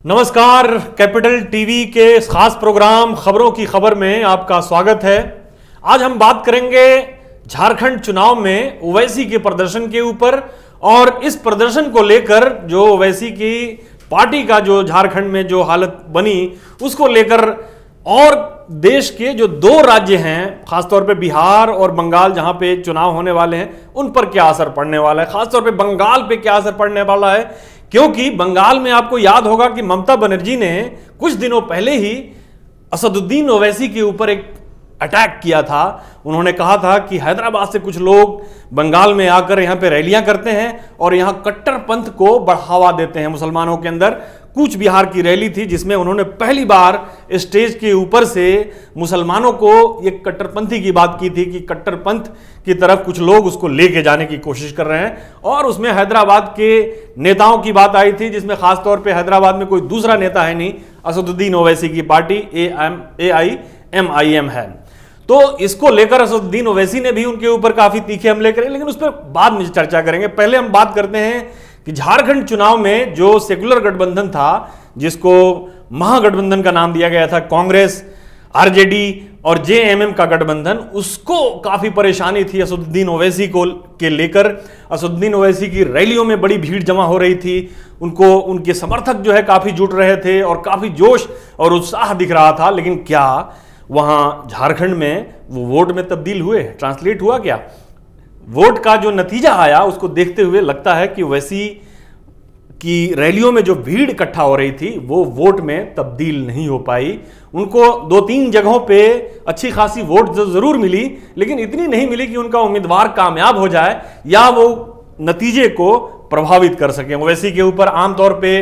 नमस्कार, capital TV के इस खास प्रोग्राम खबरों की खबर में आपका स्वागत है। आज हम बात करेंगे झारखंड चुनाव में ओवैसी के प्रदर्शन के ऊपर और इस प्रदर्शन को लेकर जो ओवैसी की पार्टी का जो झारखंड में जो हालत बनी उसको लेकर और देश के जो दो राज्य हैं, खासतौर पे बिहार और बंगाल जहां पे चुनाव होने वाले हैं, उन पर क्या असर पड़ने वाला है, खासतौर पे बंगाल पे क्या असर पड़ने वाला है। क्योंकि बंगाल में आपको याद होगा कि ममता बनर्जी ने कुछ दिनों पहले ही असदुद्दीन ओवैसी के ऊपर एक अटैक किया था। उन्होंने कहा था कि हैदराबाद से कुछ लोग बंगाल में आकर यहां पे रैलियां करते हैं और यहां कट्टरपंथ को बढ़ावा देते हैं मुसलमानों के अंदर। कूच बिहार की रैली थी जिसमें उन्होंने पहली बार स्टेज के ऊपर से मुसलमानों को एक कट्टरपंथी की बात की थी कि कट्टरपंथ की तरफ कुछ लोग उसको लेके जाने की कोशिश कर रहे हैं। और उसमें हैदराबाद के नेताओं की बात आई थी, जिसमें खासतौर पे हैदराबाद में कोई दूसरा नेता है नहीं, असदुद्दीन ओवैसी की पार्टी AIMIM है। तो इसको लेकर असदुद्दीन ओवैसी ने भी उनके ऊपर काफी तीखे हमले करे, लेकिन उस पर बाद में चर्चा करेंगे। पहले हम बात करते हैं कि झारखंड चुनाव में जो सेकुलर गठबंधन था, जिसको महागठबंधन का नाम दिया गया था, कांग्रेस, आरजेडी और JMM का गठबंधन, उसको काफी परेशानी थी असदुद्दीन ओवैसी को के लेकर। असदुद्दीन ओवैसी की रैलियों में बड़ी भीड़ जमा हो रही थी, उनको उनके समर्थक जो है काफी जुट रहे थे और काफी जोश और उत्साह दिख रहा था। लेकिन क्या वहां झारखंड में वो वोट में तब्दील हुए, ट्रांसलेट हुआ क्या? वोट का जो नतीजा आया उसको देखते हुए लगता है कि ओवैसी की रैलियों में जो भीड़ इकट्ठा हो रही थी वो वोट में तब्दील नहीं हो पाई। उनको 2-3 जगहों पे अच्छी खासी वोट जरूर मिली, लेकिन इतनी नहीं मिली कि उनका उम्मीदवार कामयाब हो जाए या वो नतीजे को प्रभावित कर सकें। ओवैसी के ऊपर आमतौर पे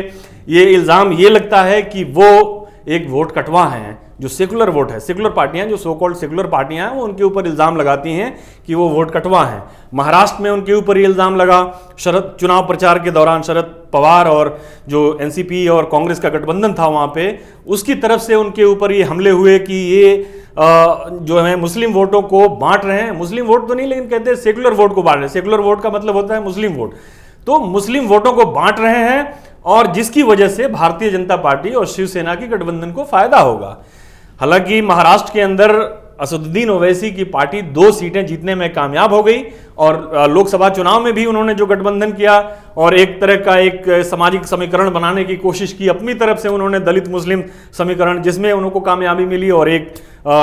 ये इल्जाम ये लगता है कि वो एक वोट कटवा हैं, जो सेकुलर वोट है, सेकुलर पार्टियां, जो सो कॉल्ड सेकुलर पार्टियां हैं, वो उनके ऊपर इल्जाम लगाती हैं कि वो वोट कटवा हैं। महाराष्ट्र में उनके ऊपर ये इल्जाम लगा शरद चुनाव प्रचार के दौरान, शरद पवार और जो NCP और कांग्रेस का गठबंधन था वहां पे, उसकी तरफ से उनके ऊपर ये हमले हुए कि ये जो है मुस्लिम वोटों को बांट रहे हैं। मुस्लिम वोट तो नहीं, लेकिन कहते हैं सेकुलर वोट को बांट रहे हैं। सेकुलर वोट का मतलब होता है मुस्लिम वोट, तो मुस्लिम वोटों को बांट रहे हैं और जिसकी वजह से भारतीय जनता पार्टी और शिवसेना की गठबंधन को फायदा होगा। हालांकि महाराष्ट्र के अंदर असदुद्दीन ओवैसी की पार्टी 2 सीटें जीतने में कामयाब हो गई और लोकसभा चुनाव में भी उन्होंने जो गठबंधन किया और एक तरह का एक सामाजिक समीकरण बनाने की कोशिश की अपनी तरफ से, उन्होंने दलित मुस्लिम समीकरण, जिसमें उनको कामयाबी मिली और एक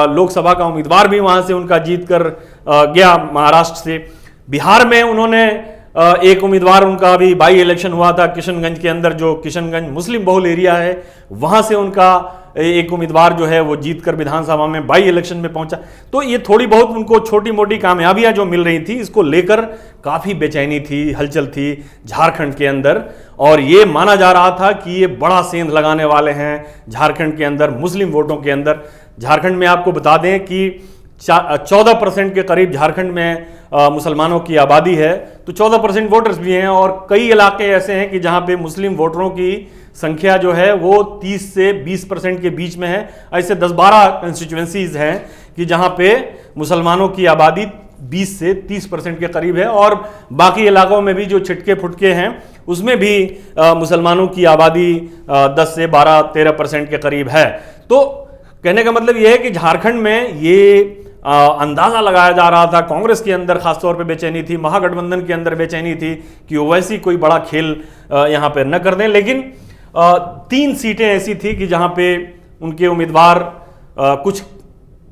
लोकसभा का उम्मीदवार भी वहां से उनका जीत कर गया महाराष्ट्र से। बिहार में उन्होंने एक उम्मीदवार, उनका अभी बाई इलेक्शन हुआ था किशनगंज के अंदर, जो किशनगंज मुस्लिम बहुल एरिया है, वहां से उनका एक उम्मीदवार जो है वो जीतकर विधानसभा में बाई इलेक्शन में पहुंचा। तो ये थोड़ी बहुत उनको छोटी मोटी कामयाबियां जो मिल रही थी, इसको लेकर काफी बेचैनी थी, हलचल थी झारखंड के अंदर। और ये माना जा रहा था कि ये बड़ा सेंध लगाने वाले हैं झारखंड के अंदर, मुस्लिम वोटों के अंदर। झारखंड में आपको बता दें कि 14% के करीब झारखंड में मुसलमानों की आबादी है, तो 14% वोटर्स भी हैं और कई इलाके ऐसे हैं कि जहां पे मुस्लिम वोटरों की संख्या जो है वो 30 से 20% के बीच में है। ऐसे 10-12 कंस्टिट्यूएंसीज हैं कि जहां पे मुसलमानों की आबादी 20 से 30% के करीब है और बाकी इलाकों में भी जो छिटके फुटके हैं उसमें भी मुसलमानों की आबादी 10 से 12-13% के करीब है। तो कहने का मतलब यह है कि झारखंड में ये अंदाजा लगाया जा रहा था, कांग्रेस के अंदर खासतौर पे बेचैनी थी, महागठबंधन के अंदर बेचैनी थी कि ओवैसी कोई बड़ा खेल यहां पर न कर दें। लेकिन 3 सीटें ऐसी थी कि जहां पे उनके उम्मीदवार कुछ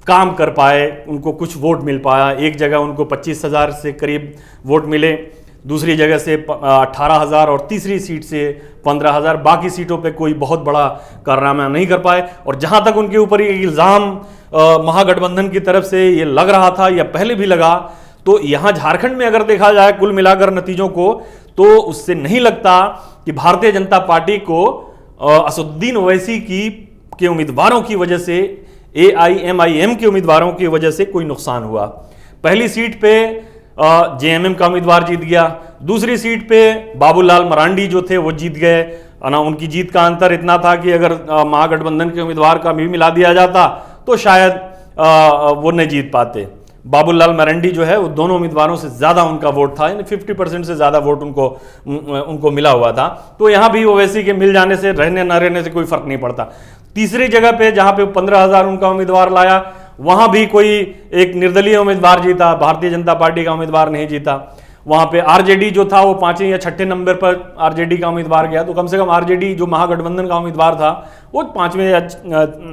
काम कर पाए, उनको कुछ वोट मिल पाया। एक जगह उनको 25,000 से करीब वोट मिले, दूसरी जगह से 18,000 और तीसरी सीट से 15,000। बाकी सीटों पे कोई बहुत बड़ा कारनामा नहीं कर पाए। और जहां तक उनके ऊपर ये इल्जाम महागठबंधन की तरफ से ये लग रहा था या पहले भी लगा, तो यहां झारखंड में अगर देखा जाए कुल मिलाकर नतीजों को, तो उससे नहीं लगता कि भारतीय जनता पार्टी को असदुद्दीन ओवैसी के उम्मीदवारों की वजह से, AIMIM के उम्मीदवारों की वजह से कोई नुकसान हुआ। पहली सीट पे JMM का उम्मीदवार जीत गया, दूसरी सीट पे बाबूलाल मरांडी जो थे वो जीत गए ना। उनकी जीत का अंतर इतना था कि अगर महागठबंधन के उम्मीदवार का भी मिला दिया जाता तो शायद वो नहीं जीत पाते। बाबूलाल मरंडी जो है वो दोनों उम्मीदवारों से ज़्यादा उनका वोट था, यानी 50% से ज़्यादा वोट उनको मिला हुआ था। तो यहाँ भी ओवैसी के मिल जाने से, रहने न रहने से कोई फर्क नहीं पड़ता। तीसरी जगह पे जहाँ पे 15,000 उनका उम्मीदवार लाया, वहाँ भी कोई एक निर्दलीय उम्मीदवार जीता, भारतीय जनता पार्टी का उम्मीदवार नहीं जीता। वहाँ पे आरजेडी जो था वो 5वें या 6ठे नंबर पर आरजेडी का उम्मीदवार गया, तो कम से कम आरजेडी जो महागठबंधन का उम्मीदवार था वो 5वें या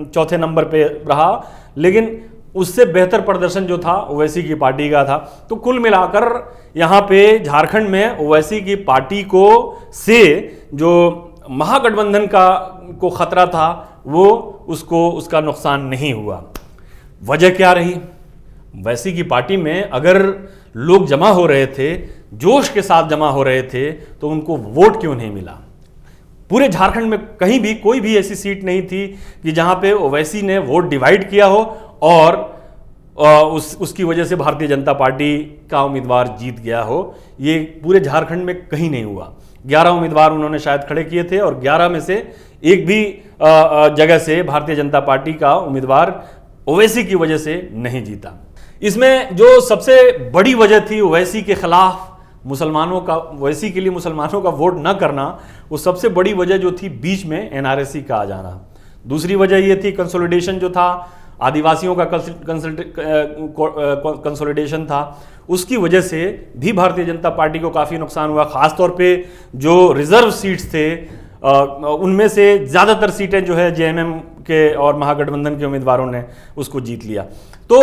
4थे नंबर पे रहा, लेकिन उससे बेहतर प्रदर्शन जो था ओवैसी की पार्टी का था। तो कुल मिलाकर यहाँ पे झारखंड में ओवैसी की पार्टी को से जो महागठबंधन को खतरा था वो उसका नुकसान नहीं हुआ। वजह क्या रही? ओवैसी की पार्टी में अगर लोग जमा हो रहे थे, जोश के साथ जमा हो रहे थे, तो उनको वोट क्यों नहीं मिला? पूरे झारखंड में कहीं भी कोई भी ऐसी सीट नहीं थी कि जहां पे ओवैसी ने वोट डिवाइड किया हो और उसकी वजह से भारतीय जनता पार्टी का उम्मीदवार जीत गया हो। ये पूरे झारखंड में कहीं नहीं हुआ। 11 उम्मीदवार उन्होंने शायद खड़े किए थे और 11 में से एक भी जगह से भारतीय जनता पार्टी का उम्मीदवार ओवैसी की वजह से नहीं जीता। इसमें जो सबसे बड़ी वजह थी ओवैसी के खिलाफ मुसलमानों का, ओवैसी के लिए मुसलमानों का वोट न करना, वो सबसे बड़ी वजह जो थी बीच में एनआरसी का आ जाना। दूसरी वजह ये थी कंसोलिडेशन जो था, आदिवासियों का कंसोलिडेशन था, उसकी वजह से भी भारतीय जनता पार्टी को काफ़ी नुकसान हुआ। खासतौर पे जो रिजर्व सीट्स थे उनमें से ज़्यादातर सीटें जो है जेएमएम के और महागठबंधन के उम्मीदवारों ने उसको जीत लिया। तो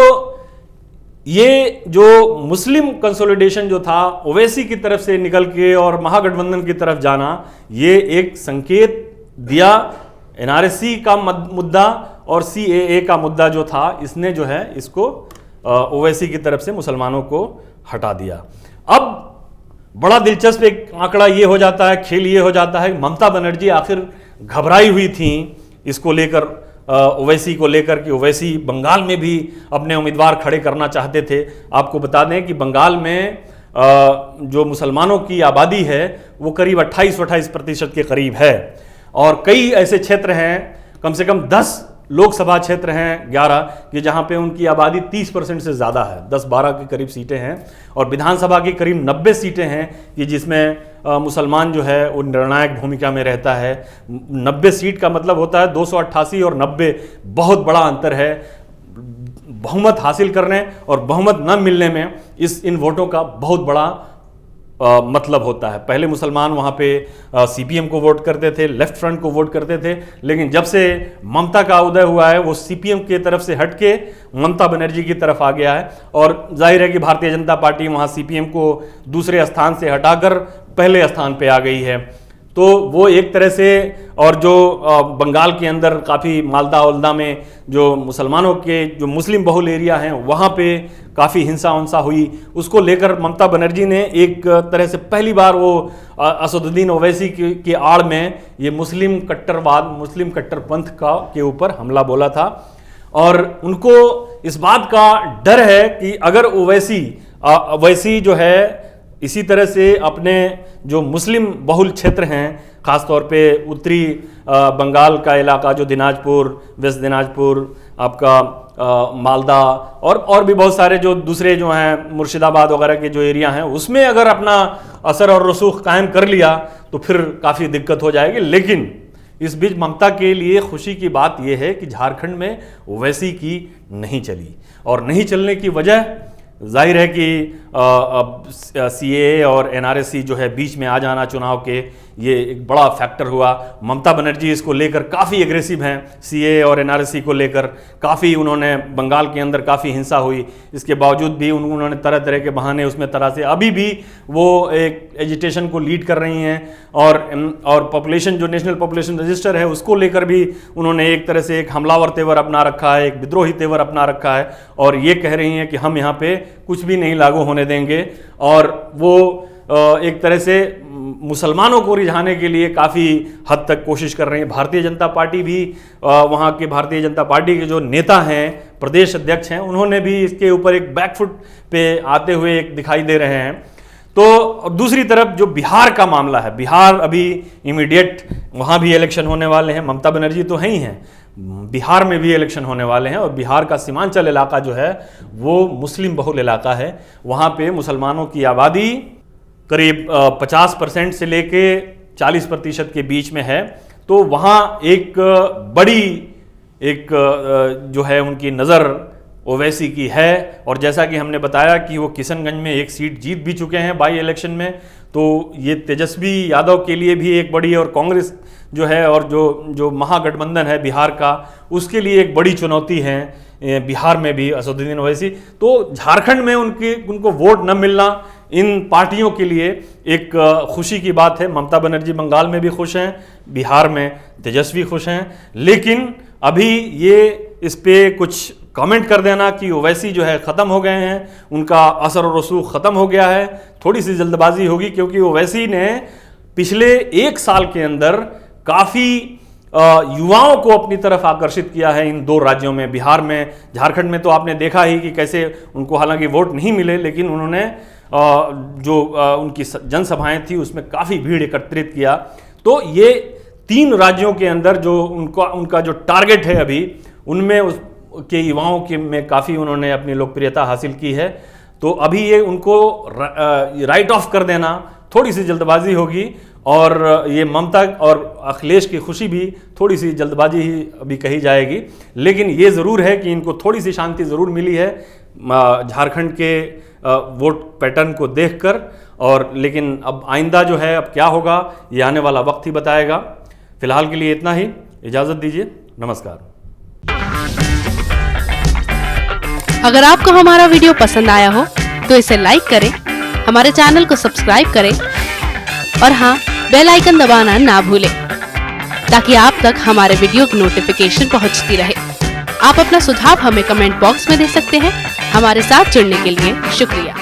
ये जो मुस्लिम कंसोलिडेशन जो था ओवैसी की तरफ से निकल के और महागठबंधन की तरफ जाना, ये एक संकेत दिया। एनआरसी का मुद्दा और सीएए का मुद्दा जो था, इसने जो है इसको ओवैसी की तरफ से मुसलमानों को हटा दिया। अब बड़ा दिलचस्प एक आंकड़ा ये हो जाता है, खेल ये हो जाता है, ममता बनर्जी आखिर घबराई हुई थी इसको लेकर, ओवैसी को लेकर कि ओवैसी बंगाल में भी अपने उम्मीदवार खड़े करना चाहते थे। आपको बता दें कि बंगाल में जो मुसलमानों की आबादी है वो करीब 28-28% के करीब है और कई ऐसे क्षेत्र हैं, कम से कम 10 लोकसभा क्षेत्र हैं 11 कि जहां पे उनकी आबादी 30% से ज़्यादा है, 10-12 के करीब सीटें हैं और विधानसभा की करीब 90 सीटें हैं कि जिसमें मुसलमान जो है वो निर्णायक भूमिका में रहता है। 90 सीट का मतलब होता है 288 और 90, बहुत बड़ा अंतर है। बहुमत हासिल करने और बहुमत न मिलने में इन वोटों का बहुत बड़ा मतलब होता है। पहले मुसलमान वहाँ पे सीपीएम को वोट करते थे, लेफ्ट फ्रंट को वोट करते थे, लेकिन जब से ममता का उदय हुआ है वो सीपीएम की तरफ से हट के ममता बनर्जी की तरफ आ गया है और जाहिर है कि भारतीय जनता पार्टी वहाँ सीपीएम को दूसरे स्थान से हटाकर पहले स्थान पे आ गई है। तो वो एक तरह से, और जो बंगाल के अंदर काफ़ी मालदा उल्दा में जो मुसलमानों के जो मुस्लिम बहुल एरिया हैं वहाँ पे काफ़ी हिंसा उंसा हुई, उसको लेकर ममता बनर्जी ने एक तरह से पहली बार वो असदुद्दीन ओवैसी की आड़ में ये मुस्लिम कट्टरवाद, मुस्लिम कट्टरपंथ के ऊपर हमला बोला था और उनको इस बात का डर है कि अगर ओवैसी जो है इसी तरह से अपने जो मुस्लिम बहुल क्षेत्र हैं, खासतौर पे उत्तरी बंगाल का इलाका जो दिनाजपुर, वेस्ट दिनाजपुर, आपका मालदा और भी बहुत सारे जो दूसरे जो हैं मुर्शिदाबाद वगैरह के जो एरिया हैं, उसमें अगर अपना असर और रसूख कायम कर लिया तो फिर काफ़ी दिक्कत हो जाएगी। लेकिन इस बीच ममता के लिए खुशी की बात यह है कि झारखंड में ओवैसी की नहीं चली और नहीं चलने की वजह जाहिर है कि सीएए और एनआरसी जो है बीच में आ जाना चुनाव के, ये एक बड़ा फैक्टर हुआ। ममता बनर्जी इसको लेकर काफ़ी एग्रेसिव हैं, सीएए और एनआरसी को लेकर काफ़ी उन्होंने, बंगाल के अंदर काफ़ी हिंसा हुई, इसके बावजूद भी उन्होंने तरह तरह के बहाने उसमें तरह से अभी भी वो एक एजिटेशन को लीड कर रही हैं और पॉपुलेशन जो नेशनल पॉपुलेशन रजिस्टर है उसको लेकर भी उन्होंने एक तरह से एक हमलावर तेवर अपना रखा है, एक विद्रोही तेवर अपना रखा है और ये कह रही हैं कि हम यहाँ पे कुछ भी नहीं लागू होने देंगे और वो एक तरह से मुसलमानों को रिझाने के लिए काफ़ी हद तक कोशिश कर रहे हैं। भारतीय जनता पार्टी भी, वहाँ के भारतीय जनता पार्टी के जो नेता हैं, प्रदेश अध्यक्ष हैं, उन्होंने भी इसके ऊपर एक बैकफुट पे आते हुए एक दिखाई दे रहे हैं। तो दूसरी तरफ जो बिहार का मामला है, बिहार अभी इमीडिएट वहाँ भी इलेक्शन होने वाले हैं, ममता बनर्जी तो हैं ही हैं, बिहार में भी इलेक्शन होने वाले हैं। और बिहार का सीमांचल इलाका जो है वो मुस्लिम बहुल इलाका है, वहाँ पे मुसलमानों की आबादी करीब 50% से लेके 40% के बीच में है। तो वहाँ एक बड़ी जो है उनकी नज़र ओवैसी की है। और जैसा कि हमने बताया कि वो किशनगंज में एक सीट जीत भी चुके हैं बाई इलेक्शन में, तो ये तेजस्वी यादव के लिए भी एक बड़ी, और कांग्रेस जो है और जो महागठबंधन है बिहार का, उसके लिए एक बड़ी चुनौती है बिहार में भी असदुद्दीन ओवैसी। तो झारखंड में उनको वोट न मिलना इन पार्टियों के लिए एक खुशी की बात है। ममता बनर्जी बंगाल में भी खुश हैं, बिहार में तेजस्वी खुश हैं, लेकिन अभी ये इस पे कुछ कमेंट कर देना कि ओवैसी जो है ख़त्म हो गए हैं, उनका असर और रसूख ख़त्म हो गया है, थोड़ी सी जल्दबाजी होगी। क्योंकि ओवैसी ने पिछले 1 साल के अंदर काफ़ी युवाओं को अपनी तरफ आकर्षित किया है इन 2 राज्यों में, बिहार में। झारखंड में तो आपने देखा ही कि कैसे उनको हालांकि वोट नहीं मिले, लेकिन उन्होंने उनकी जनसभाएं थी उसमें काफ़ी भीड़ एकत्रित किया। तो ये 3 राज्यों के अंदर जो उनका जो टारगेट है अभी, उनमें के युवाओं के में काफ़ी उन्होंने अपनी लोकप्रियता हासिल की है। तो अभी ये उनको राइट ऑफ कर देना थोड़ी सी जल्दबाजी होगी, और ये ममता और अखिलेश की खुशी भी थोड़ी सी जल्दबाजी ही अभी कही जाएगी। लेकिन ये ज़रूर है कि इनको थोड़ी सी शांति ज़रूर मिली है झारखंड के वोट पैटर्न को देखकर। और लेकिन अब आइंदा जो है अब क्या होगा ये आने वाला वक्त ही बताएगा। फिलहाल के लिए इतना ही, इजाज़त दीजिए, नमस्कार। अगर आपको हमारा वीडियो पसंद आया हो तो इसे लाइक करें, हमारे चैनल को सब्सक्राइब करें और हाँ, बेल आइकन दबाना ना भूलें ताकि आप तक हमारे वीडियो की नोटिफिकेशन पहुंचती रहे। आप अपना सुझाव हमें कमेंट बॉक्स में दे सकते हैं। हमारे साथ जुड़ने के लिए शुक्रिया।